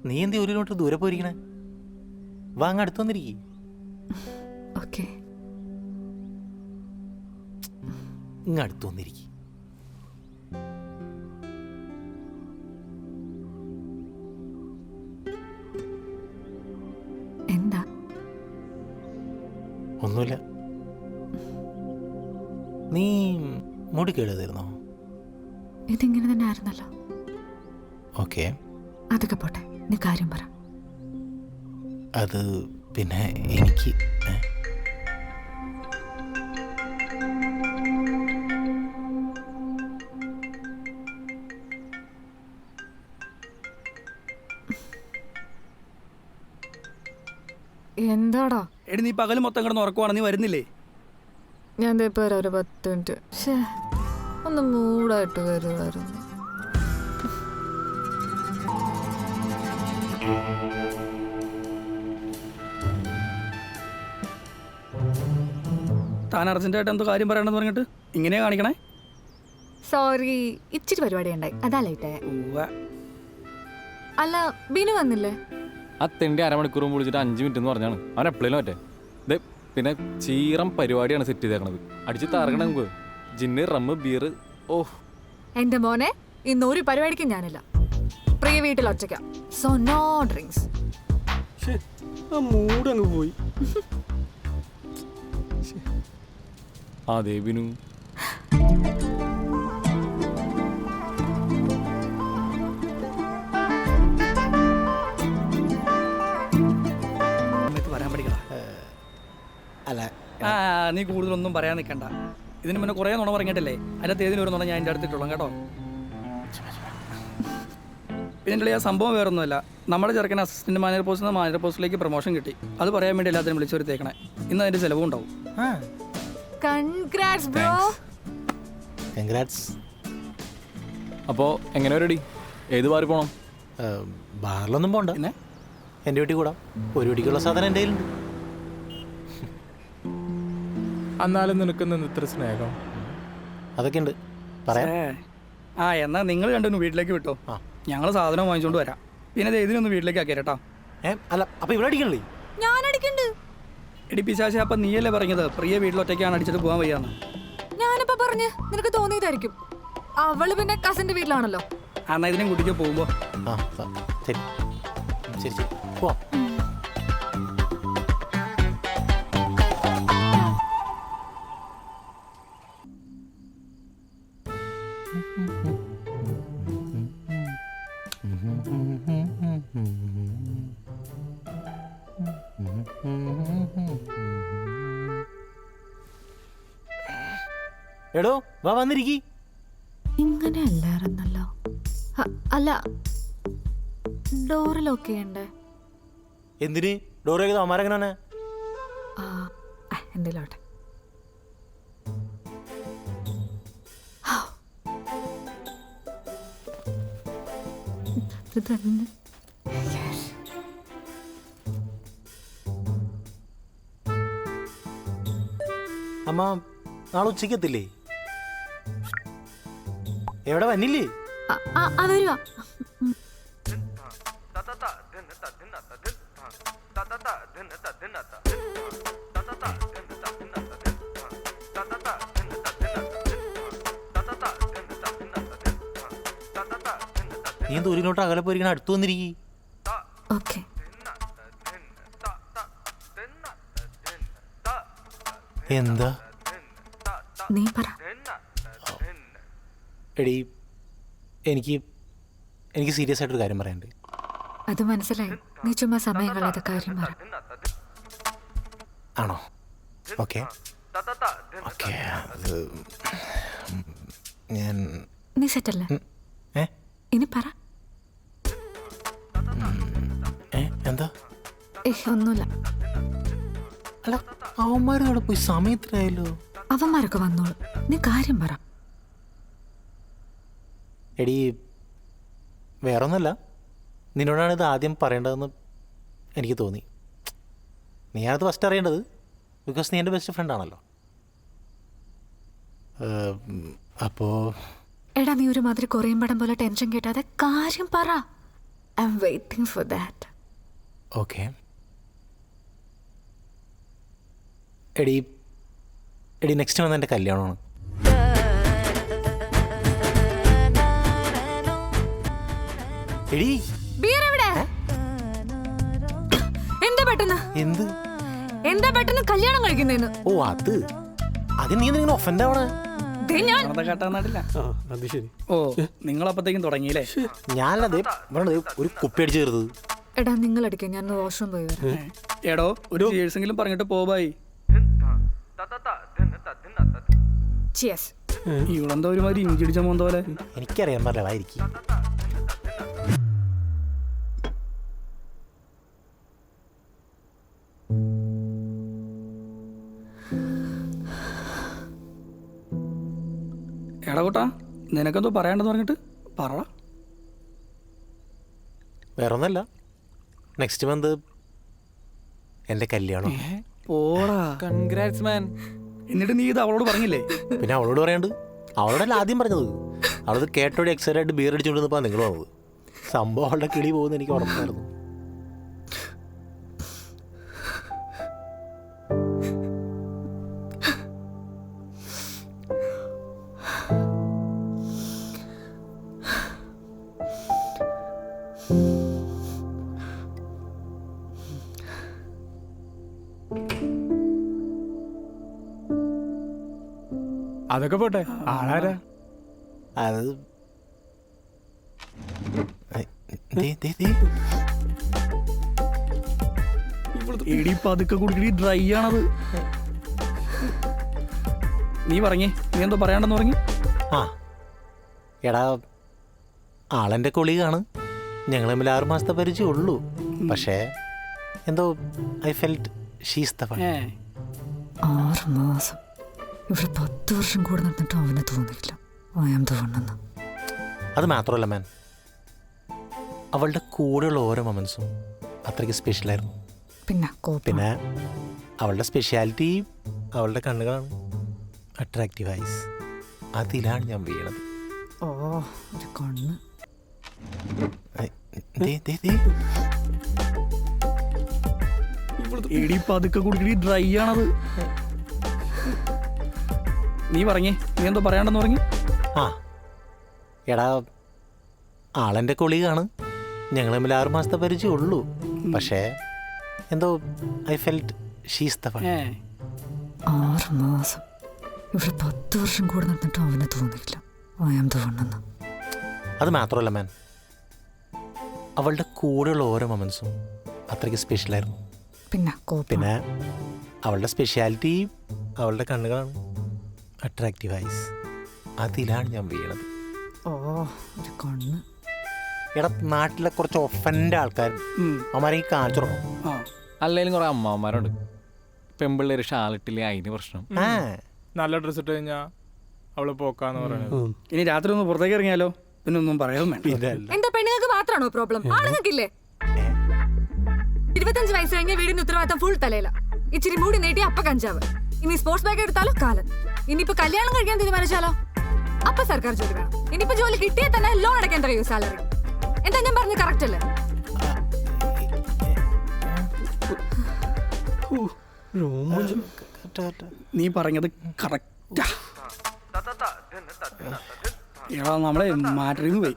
നീ എന്തി 1 കിലോമീറ്റർ ദൂരെ പോയിരിക്കണേ? വാ അങ്ങ് അടുത്ത് വന്നിരിക്കും. ഓക്കെ, ഇങ്ങ് അടുത്ത് വന്നിരിക്കും. എന്താ? ഒന്നുമില്ല. നീ മുടി കേടുതീർന്നോ? ഇതിങ്ങനെ തന്നെ ആയിരുന്നല്ലോ. ഓക്കെ, അതൊക്കെ പോട്ടെ, നീ കാര്യം പറ. അത് പിന്നെ എനിക്ക് എന്താടാ? എടി നീ പകൽ മൊത്തം കിടന്ന് ഉറക്കുവാണ്, നീ വരുന്നില്ലേ? ഞാൻ ഇപ്പൊ വരാം, ഒരു 10 മിനിറ്റ്. ഒന്ന് മൂടായിട്ട് വരുമായിരുന്നു. താൻ അർജന്റായിട്ട് എന്തോ കാര്യം പറയണമെന്ന് പറഞ്ഞിട്ട് ഇങ്ങനെ കാണിക്കണേ? സോറി, ഇച്ചിരി പരിപാടി ഉണ്ടായി, അതാ ലേറ്റ്. അല്ല, ബിനു വന്നില്ലേ? ആ തെണ്ടി അരമണിക്കൂർ മുമ്പ് വിളിച്ചിട്ട് 5 മിനിറ്റ് എന്ന് പറഞ്ഞാണ്. അവൻ എപ്പോഴും മറ്റേ ഇതേ പിന്നെ ചീറം പരിപാടിയാണ് സെറ്റ് ചെയ്തേക്കണത്. അടിച്ച് തറങ്ങണ മുമ്പ് ജിന്ന്, റമ്മ്, ബീർ. ഓഹ് എന്റെ മോനെ, ഇന്ന് ഒരു പരിപാടിക്കും ഞാനില്ല. പ്രിയ വീട്ടിൽ ഒറ്റയ്ക്ക, സോ നോ ഡ്രിങ്ക്സ്. മൂടങ്ങ് പോയി. അതെ ബിനു, വരാൻ പഠിക്കണ. അല്ല, നീ കൂടുതലൊന്നും പറയാൻ നിൽക്കണ്ട. ഇതിന് മുന്നേ കുറേ നുണ പറഞ്ഞിട്ടില്ലേ? അതിൻ്റെ തേതിന് ഒരു നുണ ഞാൻ എൻ്റെ അടുത്തിട്ടുള്ളൂ കേട്ടോ. ഇതിൻ്റെ ആ സംഭവം വേറൊന്നുമല്ല. നമ്മുടെ ചെറുക്കൻ അസിസ്റ്റന്റ് മാനേജർ പോസ്റ്റിൽ നിന്ന് മാനേജർ പോസ്റ്റിലേക്ക് പ്രൊമോഷൻ കിട്ടി. അത് പറയാൻ വേണ്ടി എല്ലാത്തിനും വിളിച്ചു വരുത്തേക്കണേ. ഇന്ന് അതിൻ്റെ ചിലവും ഉണ്ടാവും. Congrats bro. കൺഗ്രാറ്റ്സ്. അപ്പോൾ എങ്ങനെ റെഡി? ഏത് ബാറിൽ പോകണം? ബാറിലൊന്നും പോകണ്ട, പിന്നെ എൻ്റെ വീട്ടിൽ കൂടാം. ഒരു വീട്ടിക്കുള്ള സാധനം എൻ്റെ കയ്യിലുണ്ട്. എന്നാലും നിനക്ക് നിന്ന് ഇത്ര സ്നേഹം അതൊക്കെ ഉണ്ട്, പറയാം. എന്നാൽ നിങ്ങൾ രണ്ടൊന്ന് വീട്ടിലേക്ക് വിട്ടോ. ഞങ്ങൾ സാധനം വാങ്ങിച്ചുകൊണ്ട് വരാം. പിന്നെ ഇതിനൊന്ന് വീട്ടിലേക്ക് ആക്കിയ കേട്ടോ. അല്ല, അപ്പൊ ഇവിടെ അടിക്കണല്ലേ? ഞാൻ അടിക്കണ്ട്. എടി പിശാശേ, അപ്പം നീയല്ലേ പറഞ്ഞത് പ്രിയ വീട്ടിലൊറ്റയ്ക്കാണ് അടിച്ചിട്ട് പോകാൻ വയ്യാന്ന്? ഞാനിപ്പോ പറഞ്ഞ് നിനക്ക് തോന്നിയതായിരിക്കും. അവള് പിന്നെ കസിന്റെ വീട്ടിലാണല്ലോ. എന്നാ ഇതിനും കുട്ടിക്ക് പോകുമ്പോ ശരി ശരി ശരി പോവാം. എടോ വാ, വന്നിരിക്കി. ഇങ്ങനെ അല്ലായിരുന്നല്ലോ. അല്ല, ഡോറ് ലോക്ക് ചെയ്യണ്ടേ? എന്തിന് ഡോറൊക്കെ അമാരെങ്ങനാണ്? എന്തേലോട്ടെ. അമ്മ നാളെ ഉച്ചയ്ക്ക് എത്തില്ലേ? എവിടെ വന്നില്ലേ? വരുവാ. നീ 1 കിലോമീറ്റർ അകലെ പോയിരിക്കണ, അടുത്ത് വന്നിരിക്കി. ഓക്കെ. എന്താ? നീ പറ. എടി, എനിക്ക് സീരിയസ് ആയിട്ടൊരു കാര്യം പറയാനുണ്ട്. അത് മനസ്സിലായി. നീ ചുമ്മാ സമയം കളയാതെ കാര്യം പറ. ആണോ? Okay okay. ഞാൻ നീ സെറ്റല്ലേ? ഇനി പറ. എന്താ? ഒന്നുമില്ല. അല്ല, അവന്മാരോടെ പോയി സമയത്തിനായല്ലോ. അവന്മാരൊക്കെ വന്നോളൂ, നീ കാര്യം പറ. എടി, വേറൊന്നുമല്ല, നിന്നോടാണ് ഇത് ആദ്യം പറയേണ്ടതെന്ന് എനിക്ക് തോന്നി. നീയാണത് ഫസ്റ്റ് അറിയേണ്ടത്, ബിക്കോസ് നീ എൻ്റെ ബെസ്റ്റ് ഫ്രണ്ടാണല്ലോ. എടാ, നീ ഒരുമാതിരി കൊറിയൻ പടം പോലെ ടെൻഷൻ കേട്ടാതെ കാര്യം പറ. I M waiting for that. Okay. എടി നെക്സ്റ്റ് വന്ന് എൻ്റെ കല്യാണമാണ്. എടി ബിയർ എവിടെ? എന്താ പെട്ടെന്ന് കല്യാണം കഴിക്കുന്നേന്ന്? ഓ അത് നീ എന്തെങ്കിലും ഒഫൻഡ് ആവണേ? കാട്ടാനാട്ടില്ല. അത് ശരി. ഓ നിങ്ങളപ്പത്തേക്കും തുടങ്ങിയില്ലേ? ഞാനത് ഒരു കുപ്പി അടിച്ചു കയറുന്നത്. എടാ നിങ്ങൾ അടിക്കാൻ, ഞാൻ വാഷ്റൂം പോയി വരാം. എടോ ഒരു ചേഴ്സെങ്കിലും പറഞ്ഞിട്ട് പോവായി. Cheers. ഇവളെന്താ ഒരുമാതിരി ഇഞ്ചിടിച്ച മോന്ത പോലെ. എനിക്കറിയാൻ പറഞ്ഞ ആയിരിക്കും. എടാ കൂട്ടാ നിനക്കെന്തോ പറയാണ്ടെന്ന് പറഞ്ഞിട്ട് പറ. വേറൊന്നല്ല, നെക്സ്റ്റ് മന്ത് എൻ്റെ കല്യാണം. പോടാ. കൺഗ്രാറ്റ്സ് മാൻ. എന്നിട്ട് നീ ഇത് അവളോട് പറഞ്ഞില്ലേ? പിന്നെ അവളോട് പറയാണ്ട്, അവളോടല്ല ആദ്യം പറഞ്ഞത്. അവളത് കേട്ടോടെ എക്സൈറ്റ് ആയിട്ട് ബിയർ അടിച്ചുകൊണ്ടിരുന്നപ്പോൾ നിങ്ങൾ വന്നത്. സംഭവം അവളുടെ കിളി പോകുന്ന എനിക്ക് ഉറപ്പായിരുന്നു. അതൊക്കെ പോട്ടെ, ആളാരാ? അത് എടി പതുക്കെ കുടിക്കടി, ഡ്രൈ ആണത്. നീ പറഞ്ഞേ, നീ എന്തോ പറയാണ്ടെന്ന് പറഞ്ഞു. ആ എടാ, ആളെൻ്റെ കൊളീഗാണ്. ഞങ്ങൾ തമ്മിൽ 6 മാസത്തെ പരിചയം ഉള്ളൂ. പക്ഷേ എന്തോ I felt she's the one. 6 മാസം ഇവിടെ 10 വർഷം കൂടെ നടന്നിട്ടും അവന് തോന്നിയില്ല ഐ ആം ദ വൺ എന്ന്. അത് മാത്രമല്ല മാൻ, അവളുടെ കൂടെയുള്ള ഓരോ മൊമെൻസും അത്രയ്ക്ക് സ്പെഷ്യലായിരുന്നു. പിന്നെ അവളുടെ സ്പെഷ്യാലിറ്റി അവളുടെ കണ്ണുകളാണ്, അട്രാക്റ്റീവ് ഐസ്. അതിലാണ് ഞാൻ വീണത്. ഓ ഒരു കണ്ണ്. എടി പതുക്കെ കുടിക്കടി, ഡ്രൈ ആണത്. നീ പറഞ്ഞേ, നീ എന്തോ പറയാണ്ടെന്ന് പറഞ്ഞു. ആ എടാ, ആളെൻ്റെ കൊളീഗാണ്. ഞങ്ങൾ തമ്മിൽ 6 മാസത്തെ പരിചയം ഉള്ളൂ. പക്ഷേ എന്തോ I felt she's the one. 6 മാസം ഇവിടെ 10 വർഷം കൂടെ നടന്നിട്ടും അവന് തോന്നിയില്ല ഐ ആം ദ വൺ എന്ന്. അത് മാത്രമല്ല മാൻ, അവളുടെ കൂടെയുള്ള ഓരോ മൊമെൻസും അത്രയ്ക്ക് സ്പെഷ്യലായിരുന്നു. പിന്നെ അവളുടെ സ്പെഷ്യാലിറ്റി അവളുടെ കണ്ണുകളാണ്, അട്രാക്റ്റീവ് ഐസ്. അതിലാണ് ഞാൻ വീണത്. ഓ ഒരു കണ്ണ്. എടാ, നാട്ടിലെ കുറച്ച് ഒഫൻ്റെ ആൾക്കാർ അവന്മാരെ കാണിച്ചു തുടങ്ങും. അല്ലെങ്കിലും കുറെ അമ്മമാരുണ്ട്, പെമ്പിള്ളേര് ഷാളിട്ടില്ലേ അതിന് പ്രശ്നം. നല്ല ഡ്രസ് ഇട്ട് കഴിഞ്ഞാ അവള് പോക്കാന്ന് പറയുന്നത്. ഇനി രാത്രി ഒന്ന് പുറത്തേക്ക് ഇറങ്ങിയാലോ? പിന്നെ ഒന്നും പറയാൻ വേണ്ട. എന്താ പെണ്ണുങ്ങൾക്ക് മാത്രമാണോ പ്രോബ്ലം? ആണുങ്ങൾക്കില്ലേ? 25 വയസ്സ് കഴിഞ്ഞ വീടിന് ഉത്തരവാദിത്തം ഫുൾ തലയില. ഇച്ചിരി മൂടി നീട്ടി അപ്പ കഞ്ചാവ്. ഇനി സ്പോർട്സ് ബാഗ് എടുത്താലോ കാലം. ഇനിയിപ്പോ കല്യാണം കഴിക്കാൻ തീരുമാനിച്ചാലോ അപ്പൊ സർക്കാർ ജോലി വേണം. ഇനിയിപ്പോ ജോലി കിട്ടിയാൽ തന്നെ ലോൺ അടയ്ക്കാൻ തരയോ സാലറി? എന്താ ഞാൻ പറഞ്ഞത് കറക്റ്റ് അല്ലേ? നീ പറഞ്ഞത് കറക്റ്റാ. എടാ നമ്മളെ മാറ്ററിന്ന് പോയി.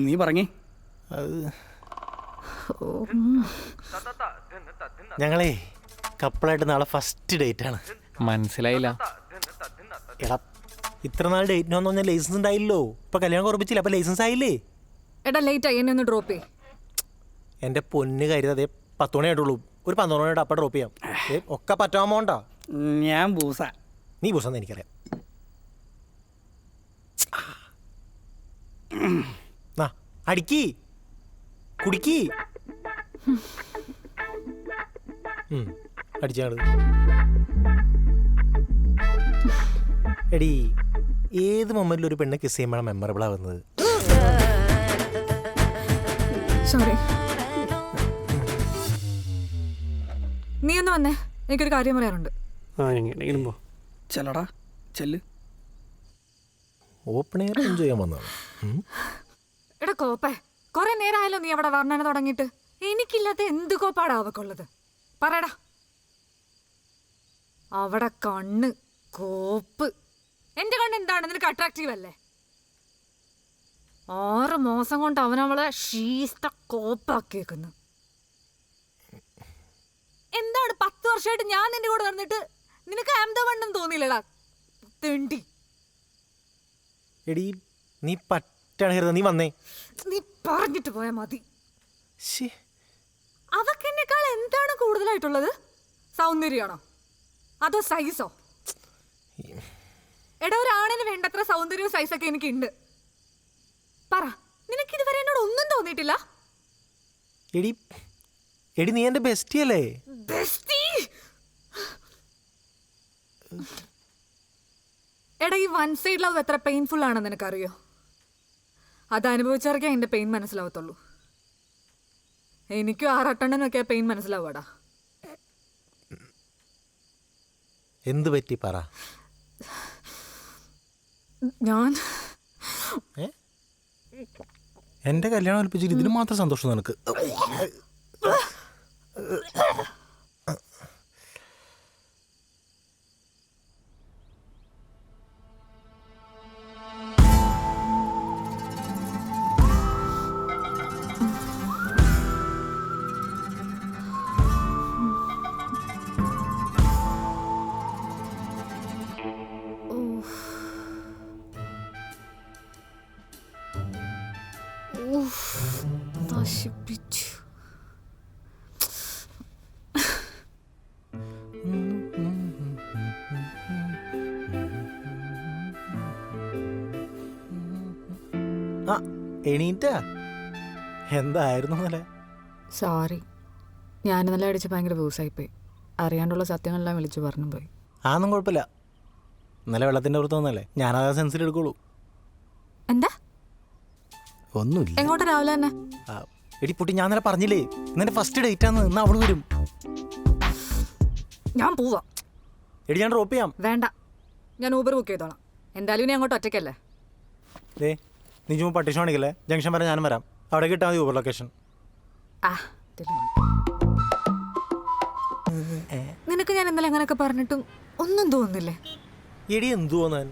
നീ പറഞ്ഞേ. ഞങ്ങളേ കപ്പിളായിട്ട് നാളെ ഫസ്റ്റ് ഡേറ്റ് ആണ്. മനസ്സിലായില്ല. എടാ, ഇത്ര നാൾ ഡേറ്റിന് വന്നു പറഞ്ഞാൽ ലൈസൻസ് ഉണ്ടായില്ലോ. ഇപ്പൊ കല്യാണം കുറപ്പിച്ചില്ല, അപ്പൊ ലൈസൻസ് ആയില്ലേ? എടാ ലേറ്റ് ആയി, എന്നെ ഒന്ന് ഡ്രോപ്പ് ചെയ്യ്. എൻ്റെ പൊന്ന് കാര്യം, അതേ 10 മണിയായിട്ടുള്ളൂ. ഒരു 12 മണിയായിട്ട് അപ്പം ഡ്രോപ്പ് ചെയ്യാം. ഒക്കെ പറ്റാമോണ്ടാ. ഞാൻ ബൂസ. നീ ബൂസെന്ന് എനിക്കറിയാം. അടിക്കി കുടിക്കി അടിച്ചാണ്. എടി, ഏത് മൊമെന്റിൽ ഒരു പെണ്ണ് കിസ് ചെയ്യുമ്പോഴാണ് മെമ്മറബിൾ ആവുന്നത്? സോറി. നീ ഒന്ന് വന്നേ, എനിക്കൊരു കാര്യം പറയാനുണ്ട്. എങ്ങനെയെങ്കിലും പോ. ചെല്ലടാ ചെല്ല്. ഓപ്പൺ എയർ എൻജോയ് ചെയ്യാൻ വന്നതാണ്. എടാ കോപ്പേ, കുറെ നേരമായല്ലോ നീ അവിടെ വർണ്ണന തുടങ്ങിയിട്ട്. എനിക്കില്ലാത്ത എന്ത് കോപ്പാടാ അവക്കുള്ളത്? പറയടാ. അവിടെ കണ്ണ് കോപ്പ്. എന്റെ കണ്ണ് എന്താണ് നിനക്ക് അട്രാക്റ്റീവ് അല്ലേ? 6 മാസം കൊണ്ട് അവനവളെ ഷീസ്റ്റ കോപ്പാക്കിയേക്കുന്നു. എന്താണ് 10 വർഷമായിട്ട് ഞാൻ നിന്റെ കൂടെ നടന്നിട്ട് നിനക്ക് അഹമ്മദവണ്ണം തോന്നിയില്ലടാ തെണ്ടി. എടി നീ പറ്റാണ്, നീ വന്നേ. നീ പറഞ്ഞിട്ട് പോയാ മതി. ശ്ശേ. അവക്കെന്നെക്കാൾ എന്താണ് കൂടുതലായിട്ടുള്ളത്? സൗന്ദര്യമാണോ അതോ സൈസോ? എടാ, ഒരാണിന് വേണ്ടത്ര സൗന്ദര്യവും സൈസൊക്കെ എനിക്കുണ്ട്. പറ, നിനക്കിതുവരെ എന്നോട് ഒന്നും തോന്നിയിട്ടില്ല? എടി എടി നീ എൻ്റെ ബെസ്റ്റി അല്ലേ? ബെസ്റ്റി? എടാ, ഈ വൺ സൈഡ് ലവ് എത്ര പെയിൻഫുൾ ആണെന്ന് നിനക്കറിയോ? അത് അനുഭവിച്ചവർക്കേ എൻ്റെ പെയിൻ മനസ്സിലാവത്തുള്ളൂ. എനിക്കും 6-8 പെയിൻ മനസ്സിലാവാടാ. എന്ത് പറ്റി പറ. ഞാൻ എൻ്റെ കല്യാണം ഏൽപ്പിച്ചിട്ട് ഇതിന് മാത്രം സന്തോഷം നിനക്ക്? നശിപ്പിച്ചു. ആ എണീറ്റാ? എന്തായിരുന്നു അല്ലേ? സോറി, ഞാൻ ഇന്നലെ അടിച്ച് ഭയങ്കര ബൂസായിപ്പോയി. അറിയാണ്ടുള്ള സത്യങ്ങളെല്ലാം വിളിച്ചു പറഞ്ഞു പോയി. ആന്നും കുഴപ്പമില്ല. ഇന്നലെ വെള്ളത്തിൻ്റെ പുറത്ത് വന്നല്ലേ, ഞാനതാ സെൻസിൽ എടുക്കുള്ളൂ. എന്താ? ഒന്നുമില്ല. എങ്ങോട്ടാ രാവിലെ തന്നെ? എടി പൊട്ടി, ഞാൻ ഇന്നലെ പറഞ്ഞില്ലേ ഇന്നെ ഫസ്റ്റ് ഡേറ്റ് ആന്ന്. ഇന്ന് അവള് വരും. ഞാൻ പോവാം. എടി ഞാൻ ഡ്രോപ്പ് ചെയ്യാം. വേണ്ട, ഞാൻ ഊബർ ബുക്ക് ചെയ്തോളാം. എന്തായാലും നീ അങ്ങോട്ട് ഒറ്റയ്ക്കല്ലേ? ദേ നീ ചുമ്മാ പട്ടിഷ കാണിക്കല്ലേ. ജംഗ്ഷൻ വരെ ഞാനും വരാം. അവിടെ കിട്ടാൽ മതി ഊബർ ലൊക്കേഷൻ. നിനക്ക് ഞാൻ ഇന്നലെ അങ്ങനെയൊക്കെ പറഞ്ഞിട്ടും ഒന്നും തോന്നുന്നില്ലേ? എടി എന്തു തോന്നാൻ?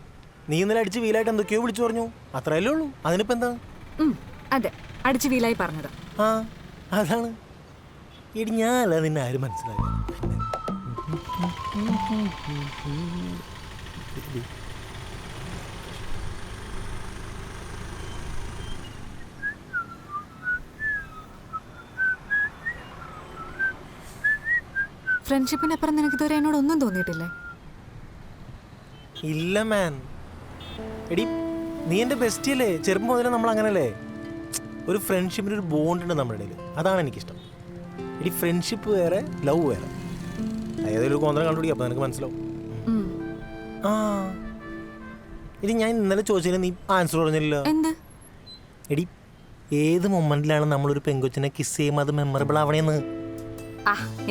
നീ ഇന്നലെ അടിച്ച് വീലായിട്ട് എന്തൊക്കെയോ വിളിച്ചു പറഞ്ഞു, അത്രയല്ലേ ഉള്ളൂ. അതിനിപ്പോൾ എന്താ? അതെ, അടിച്ച് വീലായി പറഞ്ഞത്. ആ അതാണ്. എടി ഞാനല്ല നിന്നെ ആരും മനസ്സിലാക്കി. ഫ്രണ്ട്ഷിപ്പിനപ്പുറം നിനക്ക് ഇതുവരെ എന്നോട് ഒന്നും തോന്നിയിട്ടില്ലേ? ഇല്ല മാൻ. എടി നീ എൻ്റെ ബെസ്റ്റ് അല്ലേ? ചെറുപ്പം മുതലേ നമ്മൾ അങ്ങനല്ലേ. ഒരു ഫ്രണ്ട്ഷിപ്പിന് ഒരു ബോണ്ട് ഉണ്ട് നമ്മുടെ ഇടയിൽ. അതാണ് എനിക്കിഷ്ടം. എടി ഫ്രണ്ട്ഷിപ്പ് വേറെ, ലവ് വേറെ. ഏതെങ്കിലും ഒരു കോന്തരം കണ്ടുപിടിക്കുക, അപ്പോൾ നിനക്ക് മനസ്സിലാവും. ആ എടി ഞാൻ ഇന്നലെ ചോദിച്ചതിന് നീ ആൻസർ പറഞ്ഞില്ലല്ലോ. എന്ത്? എടി ഏത് മൊമെന്റിലാണ് നമ്മളൊരു പെങ്കൊച്ചിനെ കിസ് ചെയ്യുമ്പോൾ അത് മെമ്മറബിൾ ആവണേന്ന്?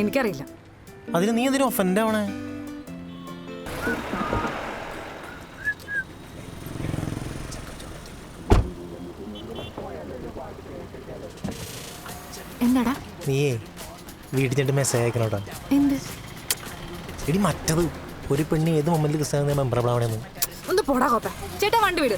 എനിക്കറിയില്ല. അതിന് നീ എന്തിനും ഒഫൻഡ് ആവണേ? എന്താടാ? നീയേ വീട്ടിൽ ചെന്നിട്ട് മെസ്സേജ് അയക്കണോട്ടാ. എന്ത്? എടി മറ്റത്, ഒരു പെണ്ണ് ഏത് മൊമെന്റിൽ കിസ് ചെയ്യുന്നത് മെമ്മറബിൾ ആവണേന്ന്. ഒന്ന് പോടാ കോപ്പ. ചേട്ടാ വണ്ടി വിട്.